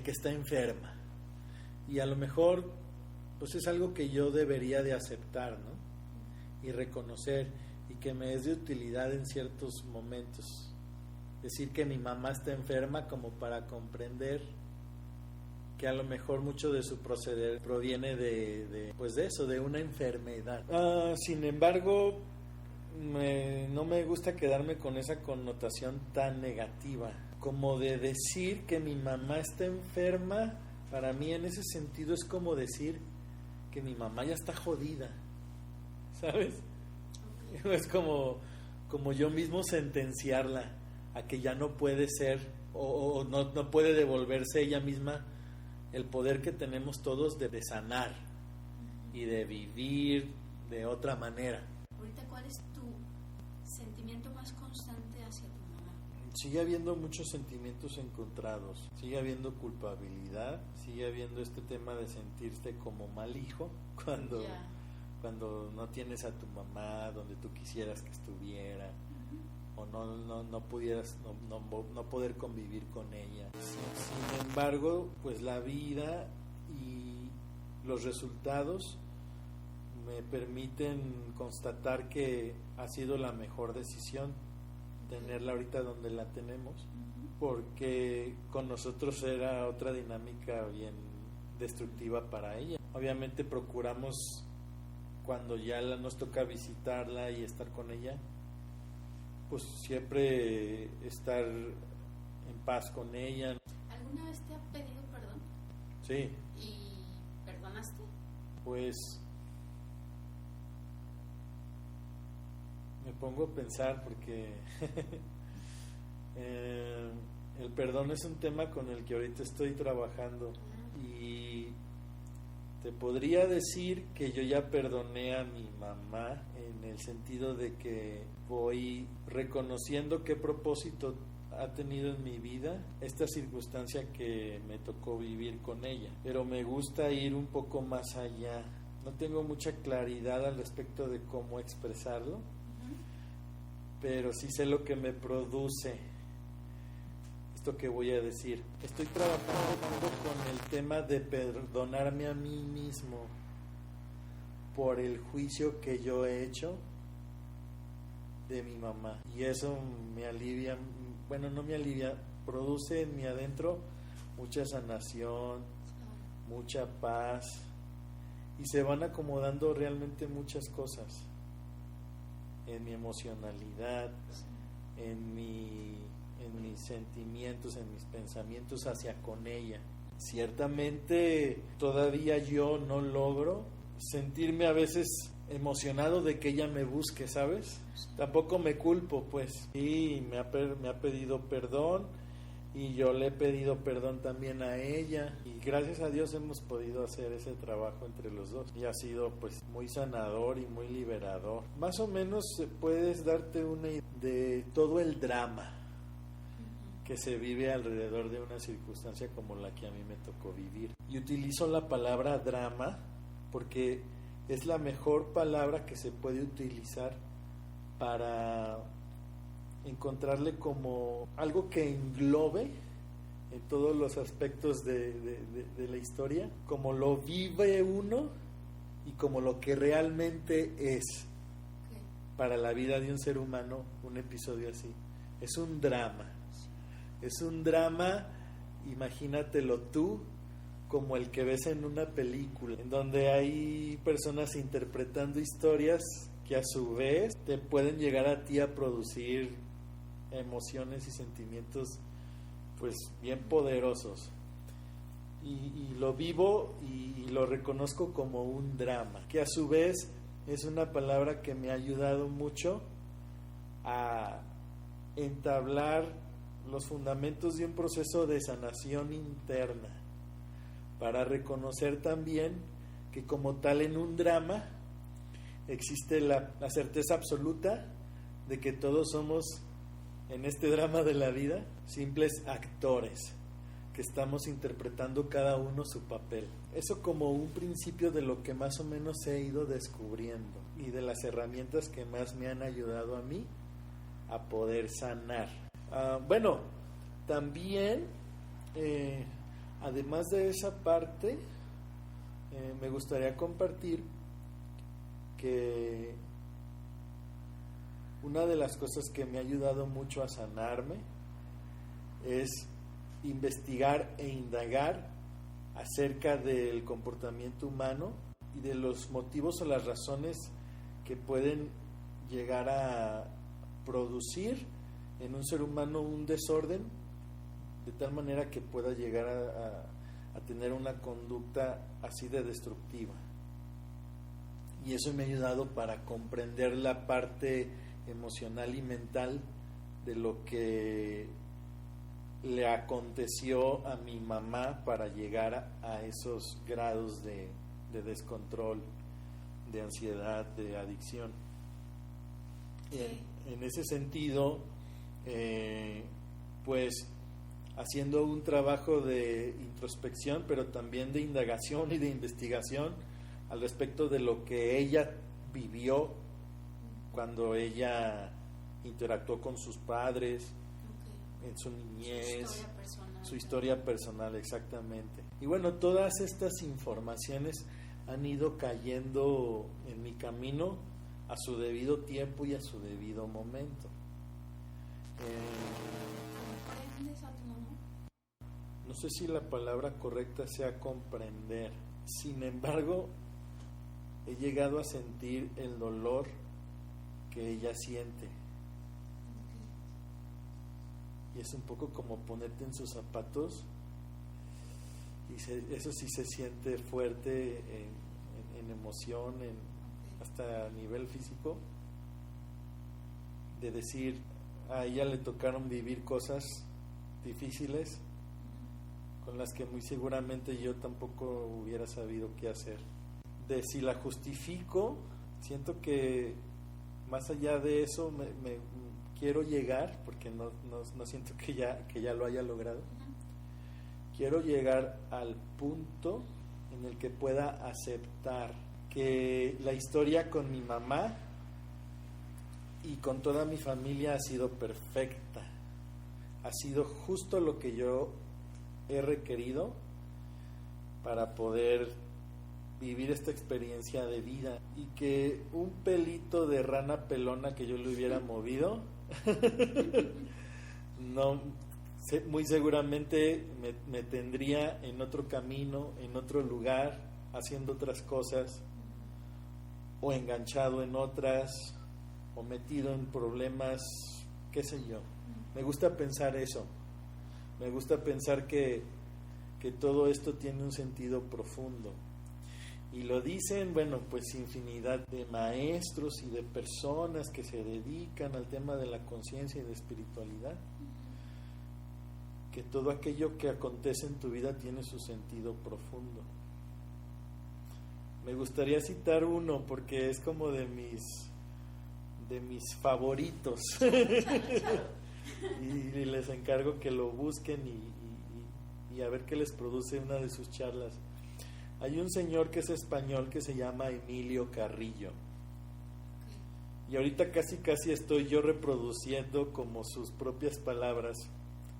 C: está enferma, y a lo mejor pues es algo que yo debería de aceptar, ¿no? Y reconocer, y que me es de utilidad en ciertos momentos decir que mi mamá está enferma, como para comprender que a lo mejor mucho de su proceder proviene de eso, de una enfermedad. Sin embargo, no me gusta quedarme con esa connotación tan negativa, como de decir que mi mamá está enferma. Para mí en ese sentido es como decir que mi mamá ya está jodida, ¿sabes? Es como yo mismo sentenciarla a que ya no puede ser o no puede devolverse ella misma el poder que tenemos todos de sanar y de vivir de otra manera.
B: Ahorita, ¿cuál es tu sentimiento más constante hacia tu mamá?
C: Sigue habiendo muchos sentimientos encontrados, sigue habiendo culpabilidad, sigue habiendo este tema de sentirte como mal hijo cuando no tienes a tu mamá donde tú quisieras que estuviera, o no pudieras no poder convivir con ella. Sin embargo, pues la vida y los resultados me permiten constatar que ha sido la mejor decisión tenerla ahorita donde la tenemos, porque con nosotros era otra dinámica bien destructiva para ella. Obviamente procuramos, cuando ya nos toca visitarla y estar con ella, pues siempre estar en paz con ella.
B: ¿Alguna vez te ha pedido perdón?
C: Sí.
B: ¿Y perdonaste?
C: Pues me pongo a pensar porque el perdón es un tema con el que ahorita estoy trabajando y te podría decir que yo ya perdoné a mi mamá, en el sentido de que voy reconociendo qué propósito ha tenido en mi vida esta circunstancia que me tocó vivir con ella, pero me gusta ir un poco más allá. No tengo mucha claridad al respecto de cómo expresarlo, pero sí sé lo que me produce esto que voy a decir. Estoy trabajando con el tema de perdonarme a mí mismo por el juicio que yo he hecho de mi mamá, y eso me alivia, bueno, no me alivia, produce en mi adentro mucha sanación, mucha paz, y se van acomodando realmente muchas cosas en mi emocionalidad, en mis sentimientos, en mis pensamientos hacia con ella. Ciertamente todavía yo no logro sentirme a veces emocionado de que ella me busque, ¿sabes? Tampoco me culpo, pues. Sí, me ha pedido perdón y yo le he pedido perdón también a ella, y gracias a Dios hemos podido hacer ese trabajo entre los dos y ha sido pues muy sanador y muy liberador. Más o menos puedes darte una idea de todo el drama que se vive alrededor de una circunstancia como la que a mí me tocó vivir. Y utilizo la palabra drama porque es la mejor palabra que se puede utilizar para encontrarle como algo que englobe en todos los aspectos de la historia, como lo vive uno y como lo que realmente es para la vida de un ser humano. Un episodio así es un drama. Es un drama, imagínatelo tú, como el que ves en una película, en donde hay personas interpretando historias que a su vez te pueden llegar a ti a producir emociones y sentimientos pues bien poderosos. Y lo vivo y lo reconozco como un drama, que a su vez es una palabra que me ha ayudado mucho a entablar los fundamentos de un proceso de sanación interna, para reconocer también que como tal en un drama existe la certeza absoluta de que todos somos, en este drama de la vida, simples actores que estamos interpretando cada uno su papel. Eso como un principio de lo que más o menos he ido descubriendo y de las herramientas que más me han ayudado a mí a poder sanar. Bueno, también además de esa parte, me gustaría compartir que una de las cosas que me ha ayudado mucho a sanarme es investigar e indagar acerca del comportamiento humano y de los motivos o las razones que pueden llegar a producir en un ser humano un desorden, de tal manera que pueda llegar a tener una conducta así de destructiva. Y eso me ha ayudado para comprender la parte emocional y mental de lo que le aconteció a mi mamá para llegar a esos grados de descontrol, de ansiedad, de adicción. En ese sentido, pues haciendo un trabajo de introspección, pero también de indagación y de investigación al respecto de lo que ella vivió cuando ella interactuó con sus padres, en su niñez, Su historia personal, exactamente. Y bueno, todas estas informaciones han ido cayendo en mi camino a su debido tiempo y a su debido momento.
B: ¿Comprendes a tu mamá?
C: No sé si la palabra correcta sea comprender. Sin embargo, he llegado a sentir el dolor que ella siente. Y es un poco como ponerte en sus zapatos. Y eso sí se siente fuerte en emoción, hasta a nivel físico. De decir, a ella le tocaron vivir cosas difíciles con las que muy seguramente yo tampoco hubiera sabido qué hacer. De si la justifico, siento que más allá de eso me quiero llegar, porque no siento que ya lo haya logrado. Quiero llegar al punto en el que pueda aceptar que la historia con mi mamá y con toda mi familia ha sido perfecta. Ha sido justo lo que yo he requerido para poder vivir esta experiencia de vida, y que un pelito de rana pelona que yo le hubiera movido no, muy seguramente me tendría en otro camino, en otro lugar, haciendo otras cosas, o enganchado en otras, o metido en problemas, qué sé yo. Me gusta pensar eso. Me gusta pensar que todo esto tiene un sentido profundo. Y lo dicen, bueno, pues infinidad de maestros y de personas que se dedican al tema de la conciencia y de espiritualidad. Que todo aquello que acontece en tu vida tiene su sentido profundo. Me gustaría citar uno porque es como de mis favoritos. Y les encargo que lo busquen y a ver qué les produce una de sus charlas. Hay un señor que es español que se llama Emilio Carrillo. Y ahorita casi estoy yo reproduciendo como sus propias palabras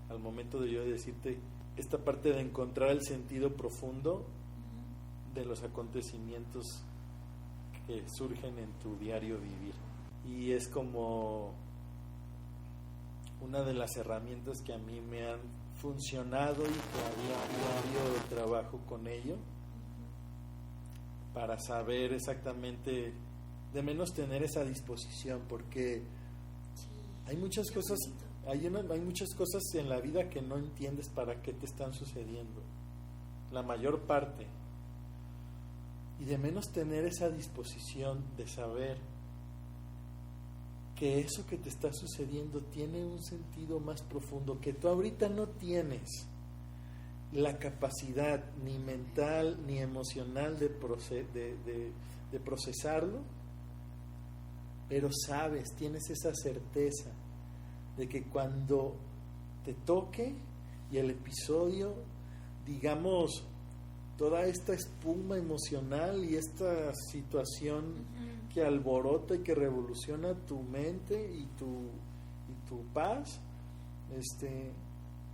C: al momento de yo decirte esta parte de encontrar el sentido profundo de los acontecimientos que surgen en tu diario vivir. Y es como una de las herramientas que a mí me han funcionado y que a diario trabajo con ello para saber exactamente, de menos tener esa disposición, porque hay muchas cosas, hay muchas cosas en la vida que no entiendes para qué te están sucediendo, la mayor parte, y de menos tener esa disposición de saber que eso que te está sucediendo tiene un sentido más profundo que tú ahorita no tienes la capacidad ni mental ni emocional de procesarlo, pero sabes, tienes esa certeza de que cuando te toque y el episodio, digamos, toda esta espuma emocional y esta situación que alborota y que revoluciona tu mente y tu paz,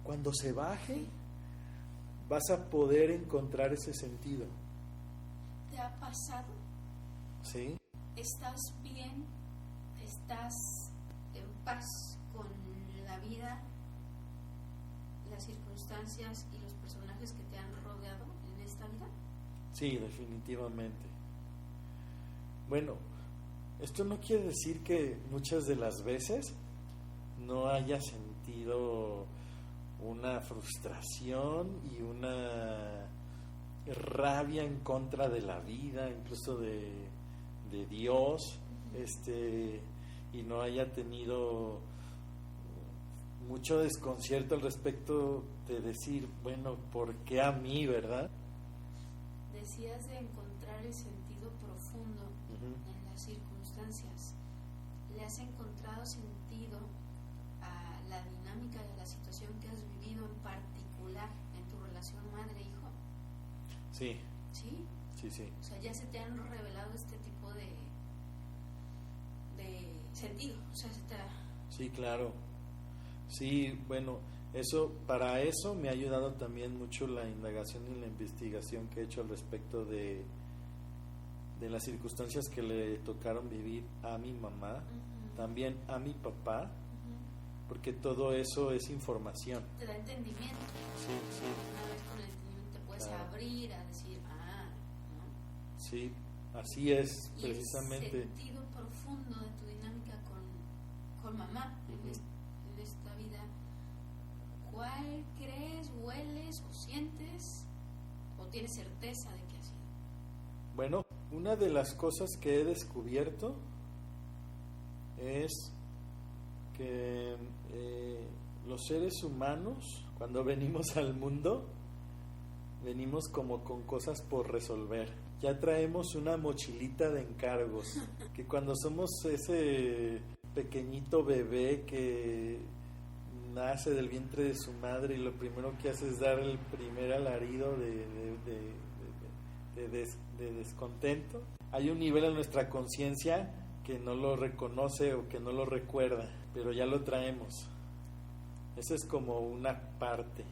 C: cuando se baje, vas a poder encontrar ese sentido.
B: ¿Te ha pasado?
C: Sí.
B: ¿Estás bien? ¿Estás en paz con la vida, las circunstancias y los personajes que te han rodeado en esta vida?
C: Sí, definitivamente. Bueno, esto no quiere decir que muchas de las veces no haya sentido una frustración y una rabia en contra de la vida, incluso de Dios, y no haya tenido mucho desconcierto al respecto de decir, bueno, ¿por qué a mí, verdad?
B: Decías de encontrar el sentido profundo en las circunstancias. ¿Le has encontrado sentido a la dinámica de la situación que has vivido, en particular en tu relación madre-hijo?
C: Sí.
B: ¿Sí?
C: Sí.
B: O sea, ya se te han revelado este tipo de sentido. O sea,
C: Sí, claro. Sí, bueno, Para eso me ha ayudado también mucho la indagación y la investigación que he hecho al respecto de las circunstancias que le tocaron vivir a mi mamá, también a mi papá, porque todo eso es información.
B: Te da entendimiento.
C: Sí.
B: Una vez con el entendimiento te puedes abrir a decir, ¿no?
C: Sí, así es,
B: y
C: precisamente.
B: el sentido profundo de tu dinámica con mamá en esta vida, ¿cuál crees, hueles o sientes o tienes certeza de que ha sido?
C: Bueno, una de las cosas que he descubierto es que los seres humanos, cuando venimos al mundo, venimos como con cosas por resolver. Ya traemos una mochilita de encargos, que cuando somos ese pequeñito bebé que nace del vientre de su madre y lo primero que hace es dar el primer alarido de descontento, hay un nivel en nuestra conciencia que no lo reconoce o que no lo recuerda, pero ya lo traemos. Esa es como una parte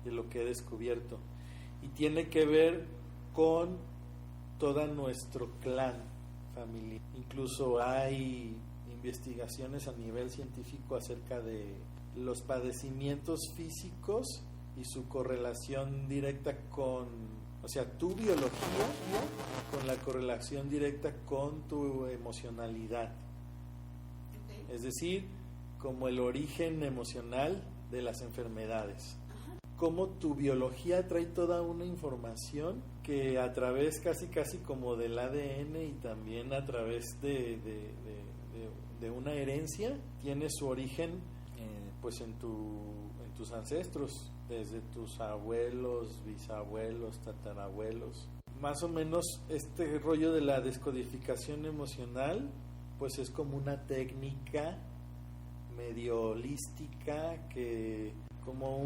C: de lo que he descubierto y tiene que ver con todo nuestro clan familiar. Incluso hay investigaciones a nivel científico acerca de los padecimientos físicos y su correlación directa o sea, tu biología con la correlación directa con tu emocionalidad. Es decir, como el origen emocional de las enfermedades. Como tu biología trae toda una información que a través casi como del ADN y también a través de una herencia tiene su origen pues en tus ancestros, desde tus abuelos, bisabuelos, tatarabuelos. Más o menos este rollo de la descodificación emocional pues es como una técnica medio holística que ¿cómo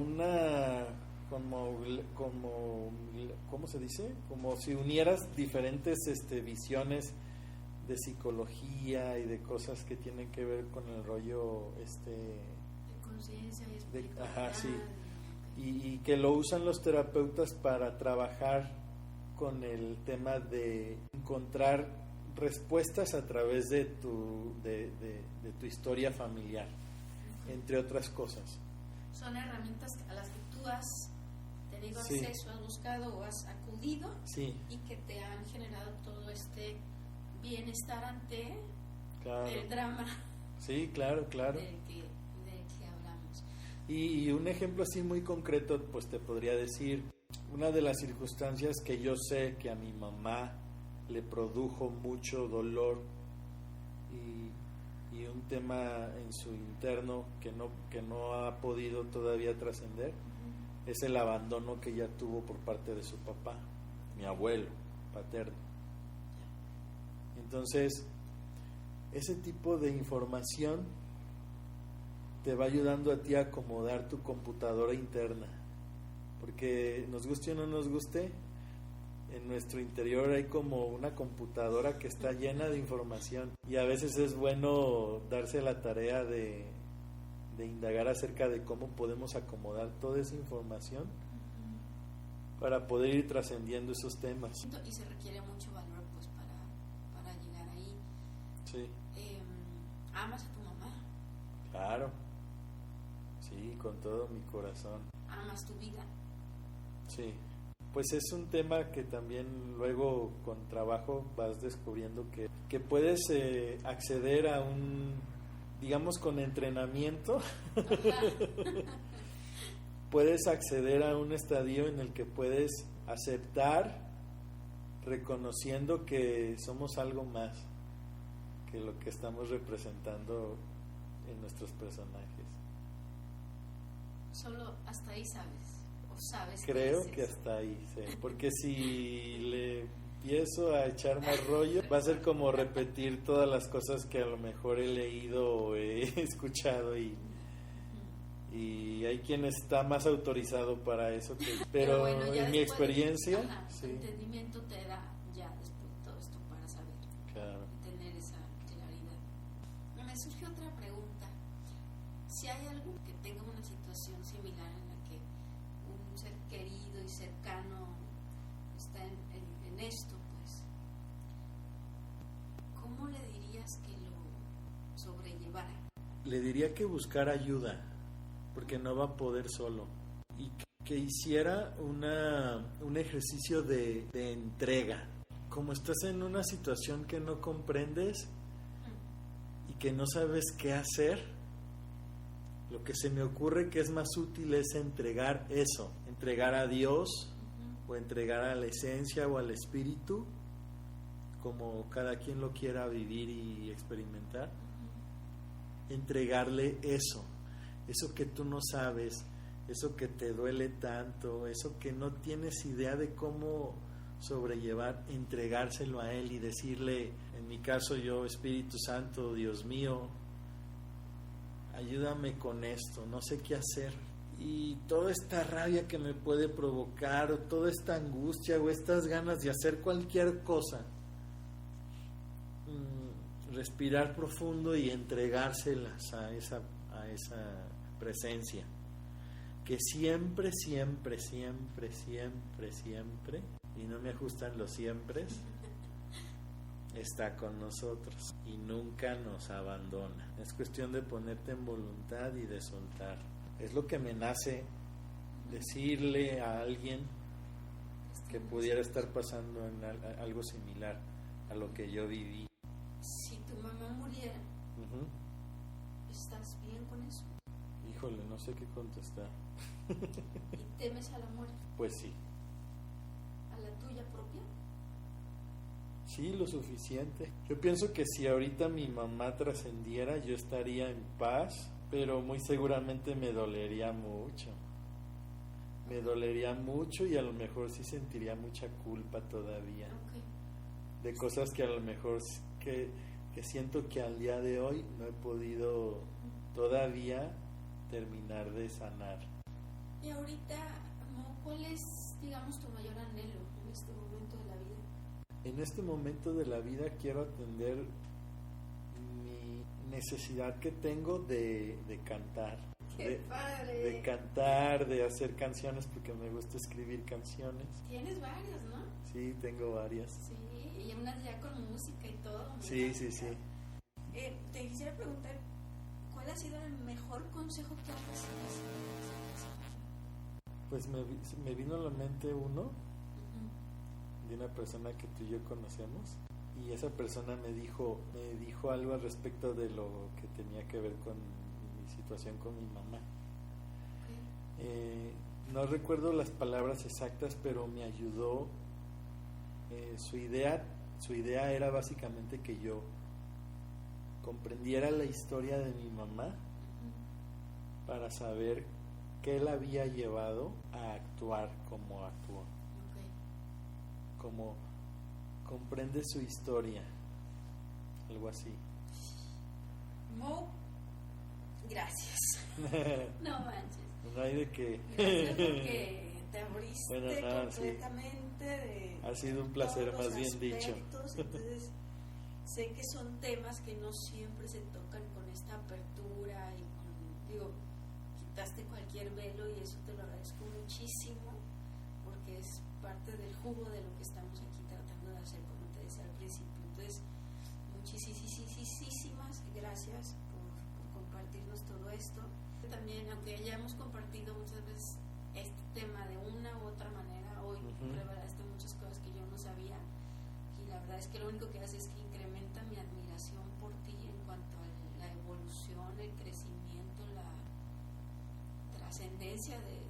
C: se dice? Como si unieras diferentes visiones de psicología y de cosas que tienen que ver con el rollo
B: de conciencia y espiritualidad.
C: Ajá, sí. Y que lo usan los terapeutas para trabajar con el tema de encontrar respuestas a través de tu historia familiar, entre otras cosas.
B: Son herramientas a las que tú has tenido acceso, has buscado o has acudido y que te han generado todo este bienestar ante el drama.
C: Sí, claro.
B: Del que hablamos.
C: Y un ejemplo así muy concreto, pues te podría decir, una de las circunstancias que yo sé que a mi mamá le produjo mucho dolor y un tema en su interno que no ha podido todavía trascender, es el abandono que ella tuvo por parte de su papá, mi abuelo paterno. Entonces, ese tipo de información te va ayudando a ti a acomodar tu computadora interna, porque nos guste o no nos guste, en nuestro interior hay como una computadora que está llena de información y a veces es bueno darse la tarea de indagar acerca de cómo podemos acomodar toda esa información para poder ir trascendiendo esos temas.
B: Y se requiere mucho valor pues para llegar ahí.
C: Sí.
B: ¿Amas a tu mamá?
C: Claro. Sí, con todo mi corazón.
B: ¿Amas tu vida?
C: Sí. Pues es un tema que también luego con trabajo vas descubriendo que puedes acceder a un, digamos con entrenamiento, puedes acceder a un estadio en el que puedes aceptar, reconociendo que somos algo más que lo que estamos representando en nuestros personajes.
B: Solo hasta ahí sabes. ¿Sabes?
C: Creo que hasta ahí, sí. Porque si le empiezo a echar más rollo, va a ser como repetir todas las cosas que a lo mejor he leído o he escuchado y hay quien está más autorizado para eso pero bueno, en mi experiencia
B: tu entendimiento te da ya después de todo esto para saber,
C: claro,
B: tener esa claridad. Me surgió otra pregunta. Si hay algo que tenga una situación similar en la que un ser querido y cercano está en esto, pues, ¿cómo le dirías que lo sobrellevara?
C: Le diría que buscara ayuda, porque no va a poder solo, y que hiciera un ejercicio de entrega. Como estás en una situación que no comprendes y que no sabes qué hacer, lo que se me ocurre que es más útil es entregar eso, entregar a Dios o entregar a la esencia o al espíritu, como cada quien lo quiera vivir y experimentar. Entregarle eso que tú no sabes, eso que te duele tanto, eso que no tienes idea de cómo sobrellevar, entregárselo a Él y decirle, en mi caso yo, Espíritu Santo, Dios mío, ayúdame con esto, no sé qué hacer. Y toda esta rabia que me puede provocar, o toda esta angustia, o estas ganas de hacer cualquier cosa, respirar profundo y entregárselas a esa presencia, que siempre, siempre, siempre, siempre, siempre, y no me ajustan los siempre, está con nosotros y nunca nos abandona. Es cuestión de ponerte en voluntad y de soltar. Es lo que me nace decirle a alguien que pudiera estar pasando en algo similar a lo que yo viví.
B: Si tu mamá muriera, ¿estás bien con eso?
C: Híjole, no sé qué contestar.
B: ¿Y temes a la muerte?
C: Pues sí.
B: ¿A la tuya propia?
C: Sí, lo suficiente. Yo pienso que si ahorita mi mamá trascendiera, yo estaría en paz, pero muy seguramente me dolería mucho. Me dolería mucho y a lo mejor sí sentiría mucha culpa todavía.
B: Okay.
C: De cosas que a lo mejor que siento que al día de hoy no he podido todavía terminar de sanar.
B: Y ahorita, ¿cuál es, digamos, tu mayor anhelo en este momento de la vida?
C: En este momento de la vida quiero atender mi necesidad que tengo de cantar.
B: ¡Qué padre!
C: De cantar, de hacer canciones, porque me gusta escribir canciones.
B: Tienes varias, ¿no?
C: Sí, tengo varias.
B: Sí, y unas ya con música y todo.
C: Sí.
B: Te quisiera preguntar, ¿cuál ha sido el mejor consejo que has recibido?
C: Pues me vino a la mente uno de una persona que tú y yo conocemos, y esa persona me dijo algo al respecto de lo que tenía que ver con mi situación con mi mamá. No recuerdo las palabras exactas, pero me ayudó. Su idea era básicamente que yo comprendiera la historia de mi mamá para saber qué la había llevado a actuar como actuó. Como comprende su historia, algo así.
B: Mo, gracias. No manches.
C: No hay de qué.
B: Gracias porque te abriste completamente.
C: Sí. Ha sido un placer, más bien dicho.
B: Entonces, sé que son temas que no siempre se tocan con esta apertura y quitaste cualquier velo y eso te lo agradezco muchísimo porque es parte del jugo de lo que estamos aquí tratando de hacer, como te decía al principio. Entonces, muchísimas gracias por compartirnos todo esto. También, aunque ya hemos compartido muchas veces este tema de una u otra manera, hoy revelaste muchas cosas que yo no sabía, y la verdad es que lo único que hace es que incrementa mi admiración por ti en cuanto a la evolución, el crecimiento, la trascendencia de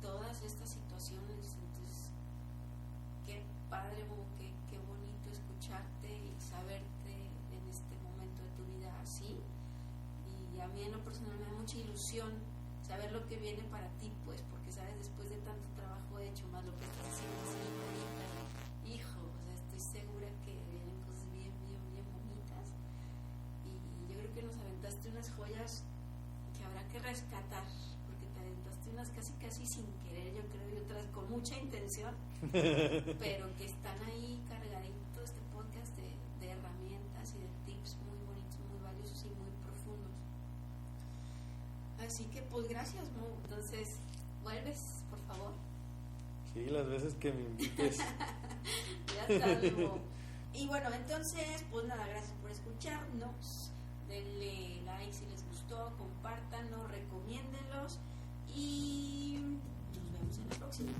B: todas estas situaciones. Entonces, qué padre, qué bonito escucharte y saberte en este momento de tu vida así. Y a mí en lo personal me da mucha ilusión saber lo que viene para ti, pues, porque sabes, después de tanto trabajo hecho, más lo que estás haciendo ahorita, hijo, o sea, estoy segura que vienen cosas bien bonitas, y yo creo que nos aventaste unas joyas que habrá que rescatar, porque te aventaste unas casi sin querer, yo creo, y otras con mucha intención, pero que están ahí cargadito este podcast de herramientas y de tips muy bonitos, muy valiosos y muy profundos. Así que pues gracias, Mo. Entonces, ¿vuelves, por favor?
C: Sí, las veces que me invites.
B: Ya está, Mo. Y bueno, entonces, pues nada, gracias por escucharnos. Denle like si les gustó, compártanlo, recomiéndenlos y nos vemos en la próxima.